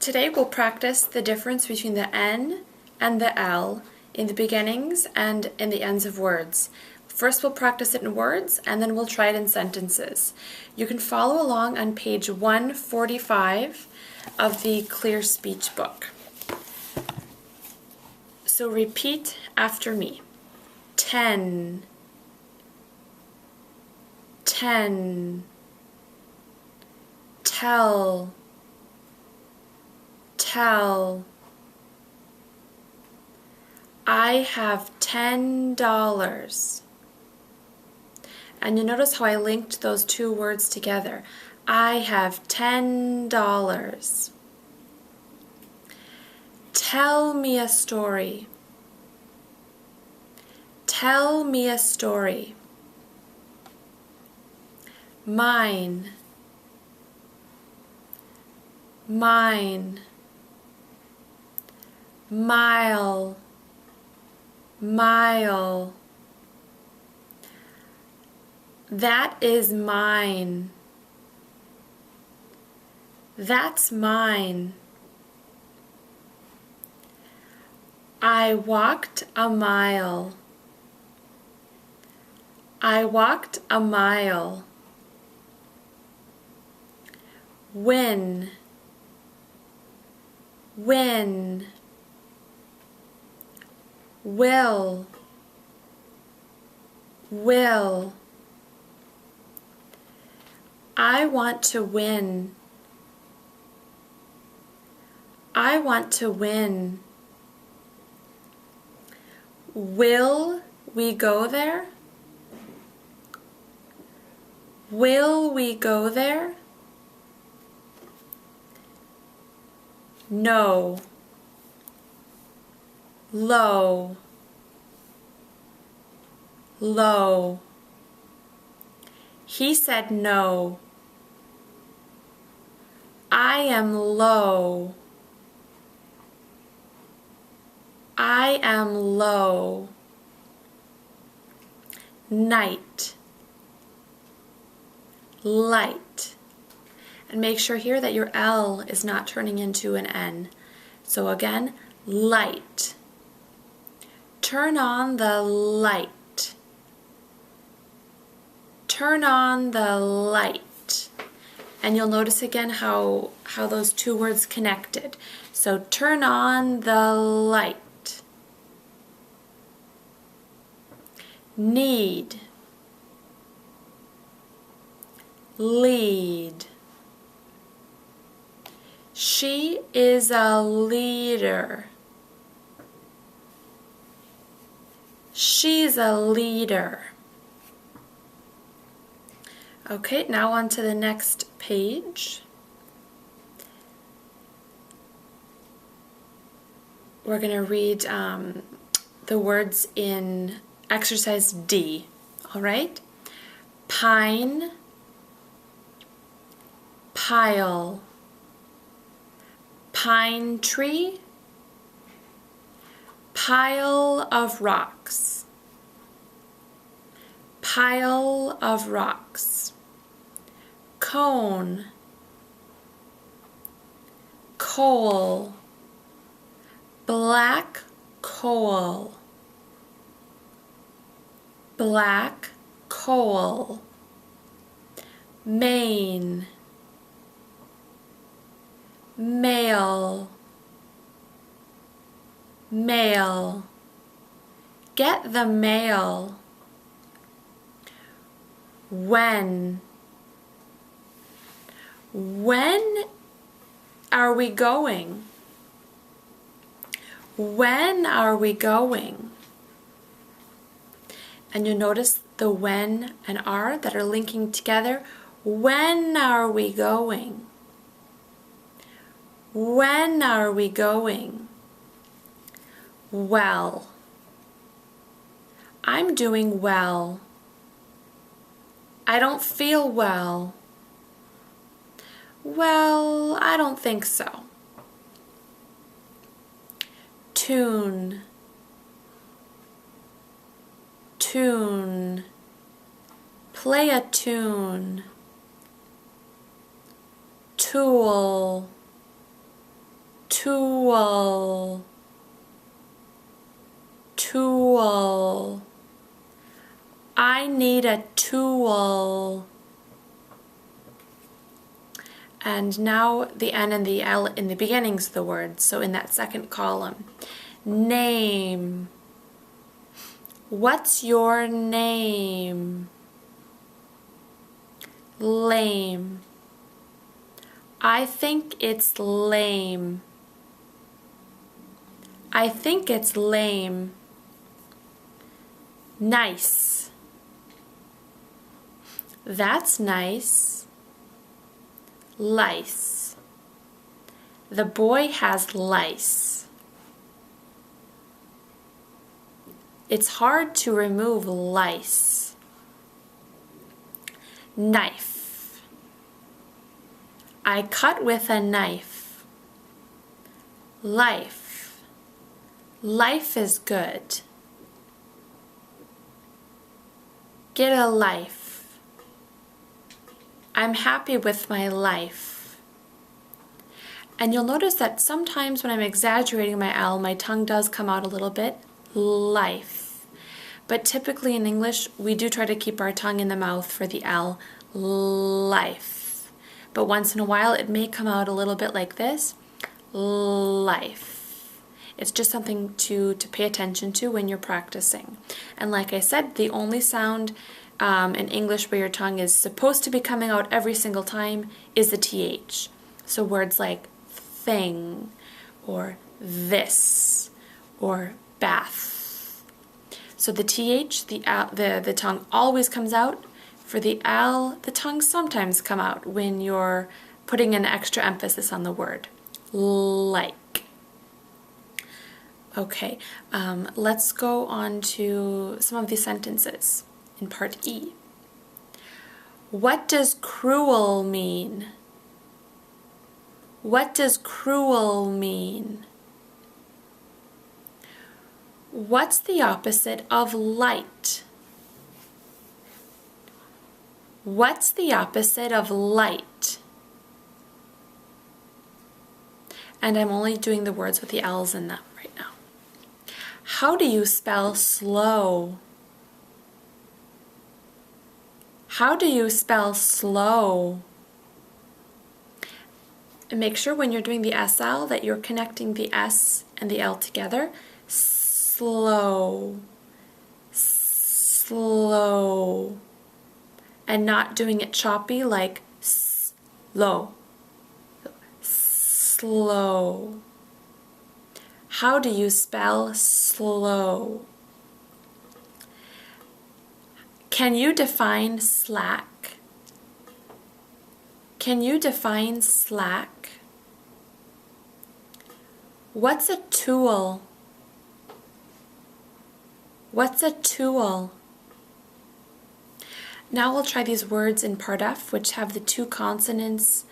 Today we'll practice the difference between the N and the L in the beginnings and in the ends of words. First we'll practice it in words and then we'll try it in sentences. You can follow along on page 145 of the Clear Speech book. So repeat after me. 10, 10, tell, tell. I have $10. And you notice how I linked those two words together. I have $10. Tell me a story. Tell me a story. Mine. Mine. Mile. Mile. That is mine. That's mine. I walked a mile. I walked a mile. Win. Win. Will. Will. I want to win. I want to win. Will we go there? Will we go there? No. Low. Low. He said no. I am low. I am low. Night. Light. And make sure here that your L is not turning into an N. So again, light. Turn on the light. Turn on the light. And you'll notice again how those two words connected. So turn on the light. Need. Lead. She is a leader. She's a leader. Okay, now on to the next page. We're going to read the words in exercise D. All right? Pine, pile, pine tree, pile of rocks, pile of rocks, cone, coal, black coal, black coal, main, mail, mail, get the mail. When are we going? When are we going? And you notice the when and are that are linking together. When are we going? When are we going? Well. I'm doing well. I don't feel well. Well, I don't think so. Tune. Tune. Play a tune. Tool. tool, tool. I need a tool. And now the N and the L in the beginnings of the word, so in that second column. Name. What's your name? Lame. I think it's lame. I think it's lame. Nice. That's nice. Lice. The boy has lice. It's hard to remove lice. Knife. I cut with a knife. Life. Life is good. Get a life. I'm happy with my life. And you'll notice that sometimes when I'm exaggerating my L, my tongue does come out a little bit. Life. But typically in English, we do try to keep our tongue in the mouth for the L. Life. But once in a while, it may come out a little bit like this. Life. It's just something to pay attention to when you're practicing. And like I said, the only sound in English where your tongue is supposed to be coming out every single time is the TH. So words like thing, or this, or bath. So the TH, the tongue always comes out. For the L, the tongue sometimes come out when you're putting an extra emphasis on the word. Like. Okay, let's go on to some of these sentences in part E. What does cruel mean? What does cruel mean? What's the opposite of light? What's the opposite of light? And I'm only doing the words with the L's in them right now. How do you spell slow? How do you spell slow? And make sure when you're doing the SL that you're connecting the S and the L together. Slow. Slow. And not doing it choppy like slow. Slow. How do you spell slow? Can you define slack? Can you define slack? What's a tool? What's a tool? Now we'll try these words in part F, which have the two consonants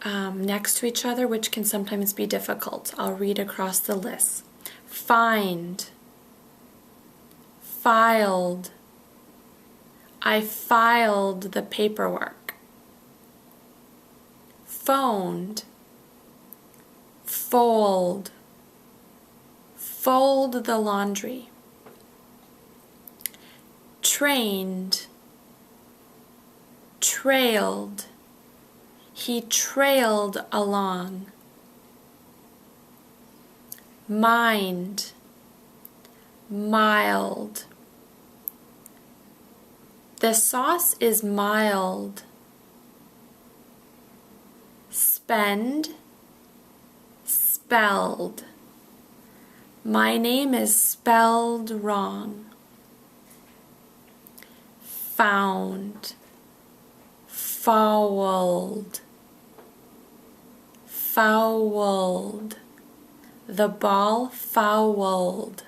next to each other, which can sometimes be difficult. I'll read across the list. Find. Filed. I filed the paperwork. Phoned. Fold. Fold the laundry. Trained. Trailed. He trailed along. Mind. Mild. The sauce is mild. Spend. Spelled. My name is spelled wrong. Found. Fouled. Fouled. The ball fouled.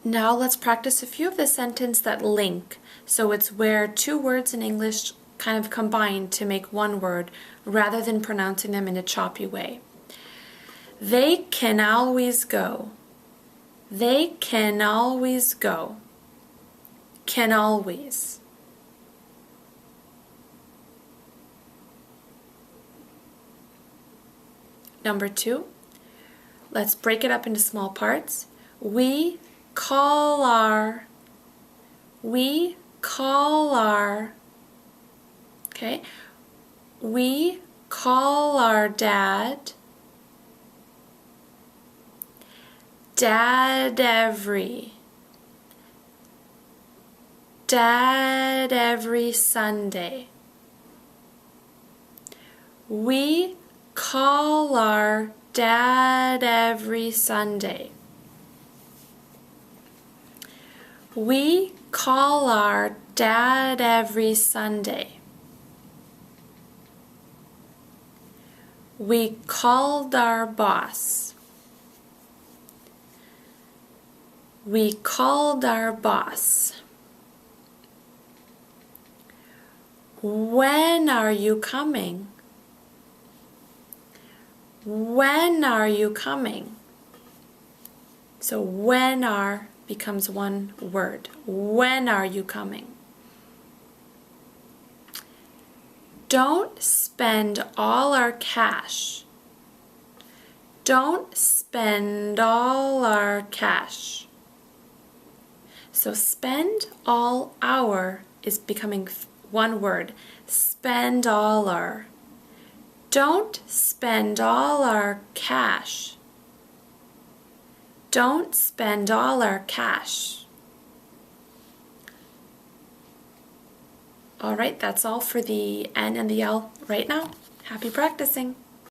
Now let's practice a few of the sentences that link. So it's where two words in English kind of combine to make one word rather than pronouncing them in a choppy way. They can always go. They can always go. Can always. Number 2, let's break it up into small parts. We call our, okay? We call our dad, dad every Sunday. We call our dad every Sunday. We call our dad every Sunday. We called our boss. We called our boss. When are you coming? When are you coming? So when are becomes one word. When are you coming? Don't spend all our cash. Don't spend all our cash. So spend all our is becoming one word. Spend all our. Don't spend all our cash. Don't spend all our cash. All right, that's all for the N and the L right now. Happy practicing.